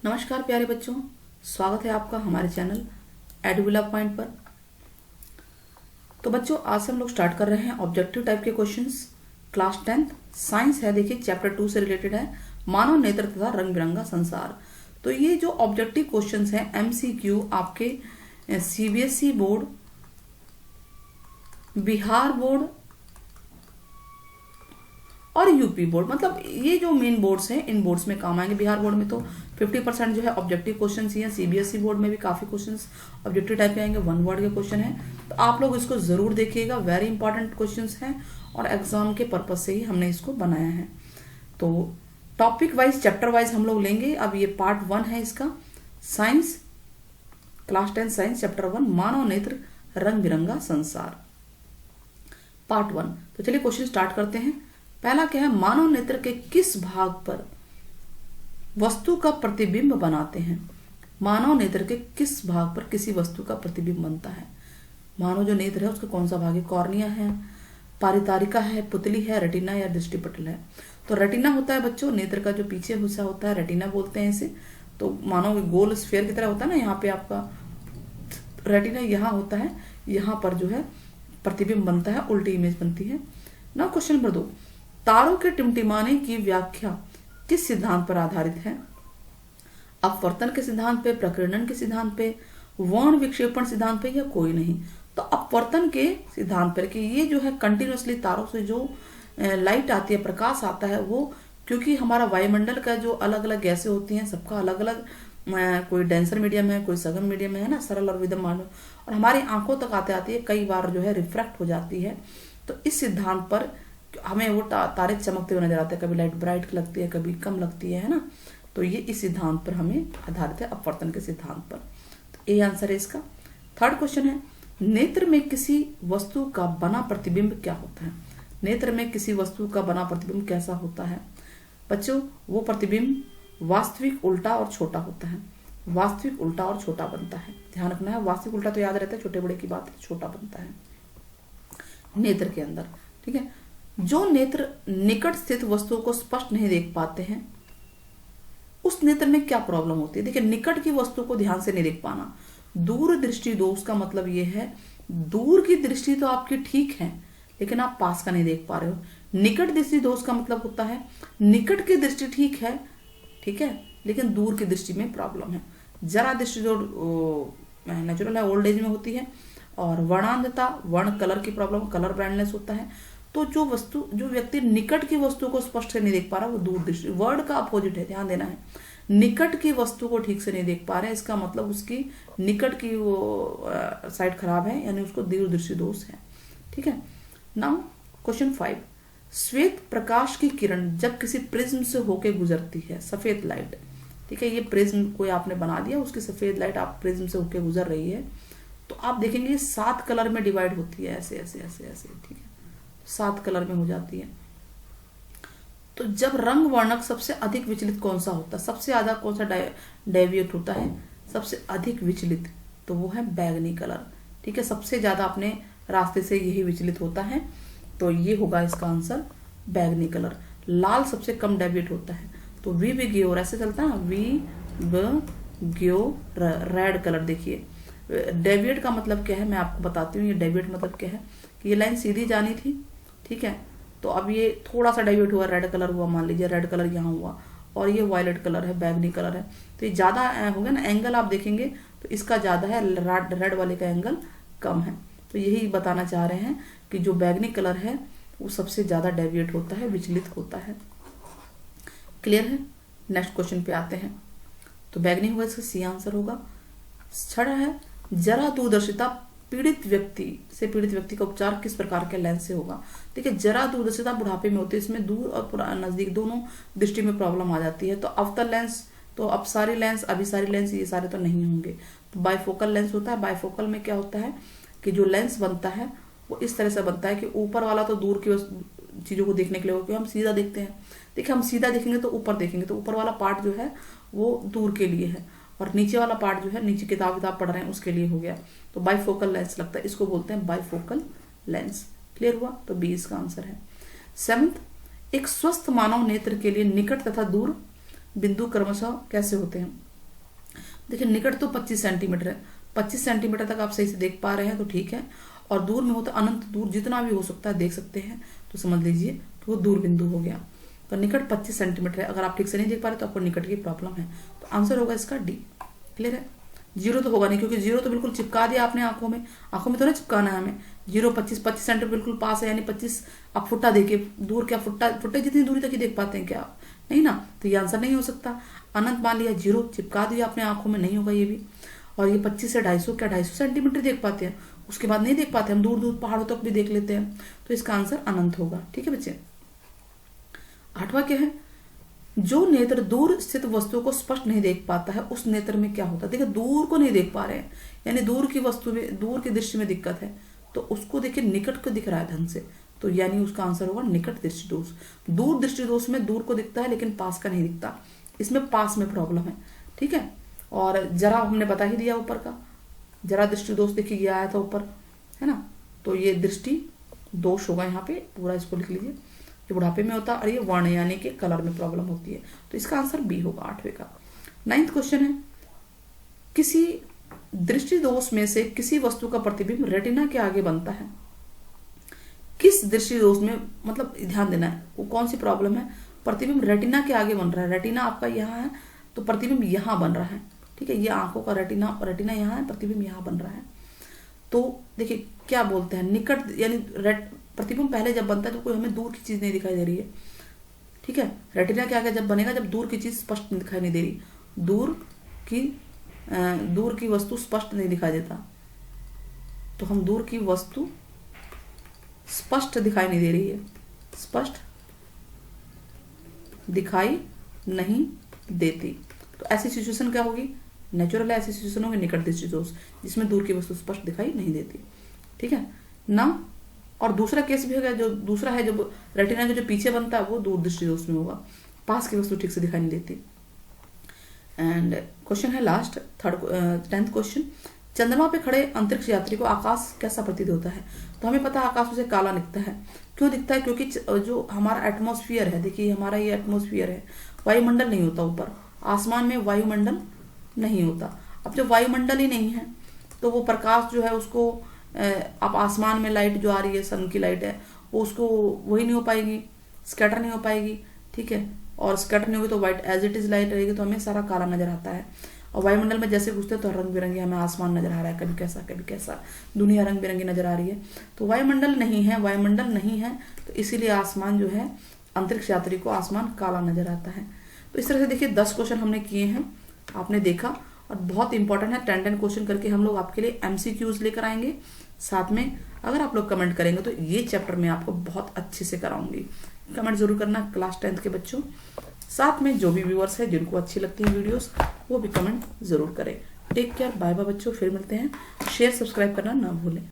नमस्कार प्यारे बच्चों, स्वागत है आपका हमारे चैनल एडुविला पॉइंट पर। तो बच्चों, आज से हम लोग स्टार्ट कर रहे हैं ऑब्जेक्टिव टाइप के क्वेश्चंस। क्लास 10th साइंस है। देखिए, चैप्टर 2 से रिलेटेड है, मानव नेत्र तथा रंग बिरंगा संसार। तो ये जो ऑब्जेक्टिव क्वेश्चंस हैं MCQ आपके CBSE बोर्ड, बिहार बोर्ड और यूपी बोर्ड, मतलब ये जो मेन बोर्ड्स हैं इन बोर्ड्स में काम आएंगे। बिहार बोर्ड में तो 50% जो है ऑब्जेक्टिव क्वेश्चन ही हैं। CBSE बोर्ड में भी काफी क्वेश्चंस ऑब्जेक्टिव टाइप के आएंगे, 1 वर्ड के क्वेश्चन हैं। तो आप लोग इसको जरूर देखिएगा, वेरी इंपॉर्टेंट क्वेश्चंस हैं और एग्जाम के पर्पज से ही हमने इसको बनाया है। तो टॉपिक वाइज, चैप्टर वाइज हम लोग लेंगे। अब ये पार्ट 1 है इसका, साइंस, क्लास 10 साइंस चैप्टर 1, मानव नेत्र रंग बिरंगा संसार, पार्ट 1। तो चलिए क्वेश्चन स्टार्ट करते हैं। पहला क्या है, मानव नेत्र के किस भाग पर वस्तु का प्रतिबिंब बनाते हैं? मानव नेत्र के किस भाग पर किसी वस्तु का प्रतिबिंब बनता है? मानव जो नेत्र है उसका कौन सा भाग है? कॉर्निया है, पारितारिका है, पुतली है, रेटिना या दृष्टिपटल है? तो रेटिना होता है बच्चों, नेत्र का जो पीछे हिस्सा होता है, रेटिना बोलते हैं इसे। तो मानव गोल स्फीयर की तरह होता है ना, यहाँ पे आपका रेटिना यहाँ होता है, यहाँ पर जो है प्रतिबिंब बनता है, उल्टी इमेज बनती है ना। क्वेश्चन नंबर 2, तारों के टिमटिमाने की व्याख्या किस सिद्धांत पर आधारित है? अपवर्तन के सिद्धांत पे, प्रकीर्णन के सिद्धांत पे, वर्ण विक्षेपण सिद्धांत पे या कोई नहीं? तो अपवर्तन के सिद्धांत पर, कि ये जो है कंटिन्यूअसली तारों से जो लाइट आती है, प्रकाश आता है, वो क्योंकि हमारा वायुमंडल का जो अलग अलग गैसें होती हैं सबका अलग अलग, कोई डेंसर मीडियम है, कोई सघन मीडियम है ना, सरल और विदम मानव, और हमारी आंखों तक आते आती है, कई बार जो है रिफ्रैक्ट हो जाती है। तो इस सिद्धांत पर हमें वो तारे चमकते हुए नजर आते हैं, कभी लाइट ब्राइट लगती है, कभी कम लगती है ना। तो ये इस सिद्धांत पर हमें आधारित है, अपवर्तन के सिद्धांत पर। तो ये आंसर है इसका। थर्ड क्वेश्चन है, नेत्र में किसी वस्तु का बना प्रतिबिंब क्या होता है? नेत्र में किसी वस्तु का बना प्रतिबिंब कैसा होता है बच्चों? वो प्रतिबिंब वास्तविक, उल्टा और छोटा होता है। वास्तविक, उल्टा और छोटा बनता है, ध्यान रखना है। वास्तविक उल्टा तो याद रहता है, छोटे बड़े की बात, छोटा बनता है नेत्र के अंदर, ठीक है। जो नेत्र निकट स्थित वस्तुओं को स्पष्ट नहीं देख पाते हैं, उस नेत्र में क्या प्रॉब्लम होती है? देखिए, निकट की वस्तु को ध्यान से नहीं देख पाना, दूर दृष्टि दोष का मतलब यह है, दूर की दृष्टि तो आपकी ठीक है लेकिन आप पास का नहीं देख पा रहे हो। निकट दृष्टि दोष का मतलब होता है निकट की दृष्टि ठीक है, ठीक है, लेकिन दूर की दृष्टि में प्रॉब्लम है। जरा दृष्टि जो नेचुरल है, ओल्ड एज में होती है। और वर्णांधता, वर्ण कलर की प्रॉब्लम, कलर ब्लाइंडनेस होता है। तो जो व्यक्ति निकट की वस्तु को स्पष्ट से नहीं देख पा रहा, वो दूर दृष्टि, वर्ड का अपोजिट है, ध्यान देना है। निकट की वस्तु को ठीक से नहीं देख पा रहे, इसका मतलब उसकी निकट की वो साइड खराब है, यानी उसको दूर दृष्टि दोष है, ठीक है। नाउ क्वेश्चन 5, श्वेत प्रकाश की किरण जब किसी प्रिज्म से होके गुजरती है, सफेद लाइट, ठीक है, ये प्रिज्म कोई आपने बना दिया, उसकी सफेद लाइट आप प्रिज्म से होके गुजर रही है, तो आप देखेंगे 7 कलर में डिवाइड होती है, ऐसे ऐसे ऐसे ऐसे, ठीक है, 7 कलर में हो जाती है। तो जब रंग वर्णक सबसे अधिक विचलित कौन सा होता है? सबसे ज्यादा कौन सा डेविएट होता है सबसे अधिक विचलित? तो वो है बैगनी कलर, ठीक है, सबसे ज्यादा अपने रास्ते से यही विचलित होता है। तो ये होगा इसका आंसर, बैगनी कलर। लाल सबसे कम डेविएट होता है, तो वी बी ग्योर ऐसे चलता है ना, वी ब ग्योर। रेड कलर, देखिए डेविएट का मतलब क्या है मैं आपको बताती हूँ। ये डेविएट मतलब क्या है कि ये लाइन सीधी जानी थी, ठीक है, तो अब ये थोड़ा सा डेविएट हुआ, रेड कलर हुआ, मान लीजिए रेड कलर यहाँ हुआ, और ये वायलेट कलर है, बैगनी कलर है, तो ये ज्यादा हो गया ना। एंगल आप देखेंगे तो इसका ज्यादा है, रेड वाले का एंगल कम है। तो यही बताना चाह रहे हैं कि जो बैगनी कलर है वो सबसे ज्यादा डेविएट होता है, विचलित होता है। क्लियर है? नेक्स्ट क्वेश्चन पे आते हैं। तो बैगनी हुआ, इसका सी आंसर होगा। छठा है, जरा दूरदर्शिता पीड़ित व्यक्ति का उपचार किस प्रकार के लेंस से होगा? देखिए, जरा दूरदर्शिता बुढ़ापे में होती है, इसमें दूर और नजदीक दोनों दृष्टि में प्रॉब्लम आ जाती है। तो अवतल लेंस, तो अपसारी लेंस, अभिसारी लेंस, ये सारे तो नहीं होंगे। तो बाइफोकल लेंस होता है। बाइफोकल में क्या होता है कि जो लेंस बनता है वो इस तरह से बनता है कि ऊपर वाला तो दूर की चीजों को देखने के लिए, क्योंकि हम सीधा देखते हैं। देखिए, हम सीधा देखेंगे तो ऊपर देखेंगे, तो ऊपर वाला पार्ट जो है वो दूर के लिए है, और नीचे वाला पार्ट जो है, नीचे किताब पढ़ रहे हैं उसके लिए हो गया। तो बाइफोकल लेंस लगता है, इसको बोलते हैं बाइफोकल लेंस। क्लियर हुआ? तो बी इसका आंसर है। 7th, एक स्वस्थ मानव नेत्र के लिए निकट तथा दूर बिंदु क्रमशः कैसे होते हैं? देखिए निकट तो 25 सेंटीमीटर है, 25 सेंटीमीटर तक आप सही से देख पा रहे हैं तो ठीक है, और दूर में होता अनंत दूर, जितना भी हो सकता है देख सकते हैं, तो समझ लीजिए कि वो दूर बिंदु हो गया। तो निकट 25 सेंटीमीटर है, अगर आप ठीक से नहीं देख पा रहे तो आपको निकट की प्रॉब्लम है, तो आंसर होगा इसका डी। क्लियर है? जीरो तो होगा नहीं, क्योंकि जीरो तो बिल्कुल चिपका दिया आपने आंखों में, आंखों में तो नहीं चिपकाना है हमें। 0 25 सेंटीमीटर बिल्कुल पास है, यानी 25 आप फुट्टा देखिए दूर, क्या फुट्टे जितनी दूरी तक ही देख पाते हैं क्या आप? नहीं ना, तो ये आंसर नहीं हो सकता। अनंत मान लिया, जीरो चिपका दिया अपने आंखों में, नहीं होगा ये भी। और ये 25 से 250, क्या 250 सेंटीमीटर देख पाते हैं? उसके बाद नहीं देख पाते, हम दूर दूर पहाड़ों तक भी देख लेते हैं, तो इसका आंसर अनंत होगा। ठीक है बच्चे। 8वां क्या है? जो नेत्र दूर स्थित वस्तु को स्पष्ट नहीं देख पाता है, उस नेत्र में क्या होता है? देखिए दूर को नहीं देख पा रहे हैं, यानी दूर की वस्तु में, दूर की दृष्टि में दिक्कत है, तो उसको देखिए निकट को दिख रहा है ढंग से, तो यानी उसका आंसर होगा निकट दृष्टि दोष। दूर दृष्टि दोष में दूर को दिखता है लेकिन पास का नहीं दिखता, इसमें पास में प्रॉब्लम है। ठीक है। और जरा हमने बता ही दिया ऊपर का, जरा दृष्टि दोष देखिए ये आया था ऊपर, है ना, तो ये दृष्टि दोष होगा, यहाँ पे पूरा इसको लिख लीजिए, जो बुढ़ापे में होता है, और ये वर्ण यानी कि कलर में प्रॉब्लम होती है, तो इसका आंसर बी होगा 8वें का। 9th क्वेश्चन है, किसी दृष्टि दोष में से किसी वस्तु का प्रतिबिंब रेटिना के आगे बनता है। किस दृष्टि दोष में, मतलब ध्यान देना है वो कौन सी प्रॉब्लम है, प्रतिबिंब रेटिना के आगे बन रहा है। रेटिना आपका यहाँ है तो प्रतिबिंब यहाँ बन रहा है। ठीक है, ये आंखों का रेटिना, रेटिना यहाँ है, प्रतिबिंब यहाँ बन रहा है। तो देखिए क्या बोलते हैं, निकट यानी प्रतिबिंब पहले जब बनता है तो कोई हमें दूर की चीज नहीं दिखाई दे रही है। ठीक है, रेटिना क्या क्या जब बनेगा, जब दूर की चीज स्पष्ट दिखाई नहीं दे रही, दूर की वस्तु स्पष्ट नहीं दिखाई देता, तो हम दूर की वस्तु स्पष्ट दिखाई नहीं दे रही है, स्पष्ट दिखाई नहीं देती, तो ऐसी सिचुएशन क्या होगी, नेचुरल ऐसी सिचुएशन होगी निकट दृष्टि दोष, जिसमें दूर की वस्तु स्पष्ट दिखाई नहीं देती। ठीक है ना। और दूसरा केस भी होगा, जो दूसरा है जो रेटिना के जो पीछे बनता है वो दूर दृष्टि दोष में होगा, पास की वस्तु ठीक से दिखाई नहीं देती। एंड क्वेश्चन है लास्ट 10th क्वेश्चन, चंद्रमा पे खड़े अंतरिक्ष यात्री को आकाश कैसा प्रतीत होता है। तो हमें पता है आकाश उसे काला दिखता है, क्यों दिखता है, क्योंकि जो हमारा एटमॉस्फेयर है, देखिए हमारा ये एटमॉस्फेयर है, वायुमंडल नहीं होता ऊपर, आसमान में वायुमंडल नहीं होता। अब जब वायुमंडल ही नहीं है तो वो प्रकाश जो है उसको आप आसमान में लाइट जो आ रही है, सन की लाइट है, वो उसको वही नहीं हो पाएगी, स्कैटर नहीं हो पाएगी। ठीक है, और स्कैटर नहीं होगी तो white as it is light रहेगी, तो हमें सारा काला नजर आता है। और वायुमंडल में जैसे घुसते तो रंग बिरंगे हमें आसमान नजर आ रहा है, कभी कैसा दुनिया रंग बिरंगी नजर आ रही है। तो वायुमंडल नहीं है, तो इसीलिए आसमान जो है, अंतरिक्ष यात्री को आसमान काला नजर आता है। तो इस तरह से देखिए 10 क्वेश्चन हमने किए हैं, आपने देखा, और बहुत इंपॉर्टेंट है, 10 क्वेश्चन करके हम लोग आपके लिए MCQs लेकर आएंगे। साथ में अगर आप लोग कमेंट करेंगे तो ये चैप्टर में आपको बहुत अच्छे से कराऊंगी। कमेंट जरूर करना क्लास 10th के बच्चों। साथ में जो भी व्यूअर्स है जिनको अच्छी लगती है वीडियोस, वो भी कमेंट जरूर करें। टेक केयर, बाय बाय बच्चों, फिर मिलते हैं। शेयर सब्सक्राइब करना ना भूलें।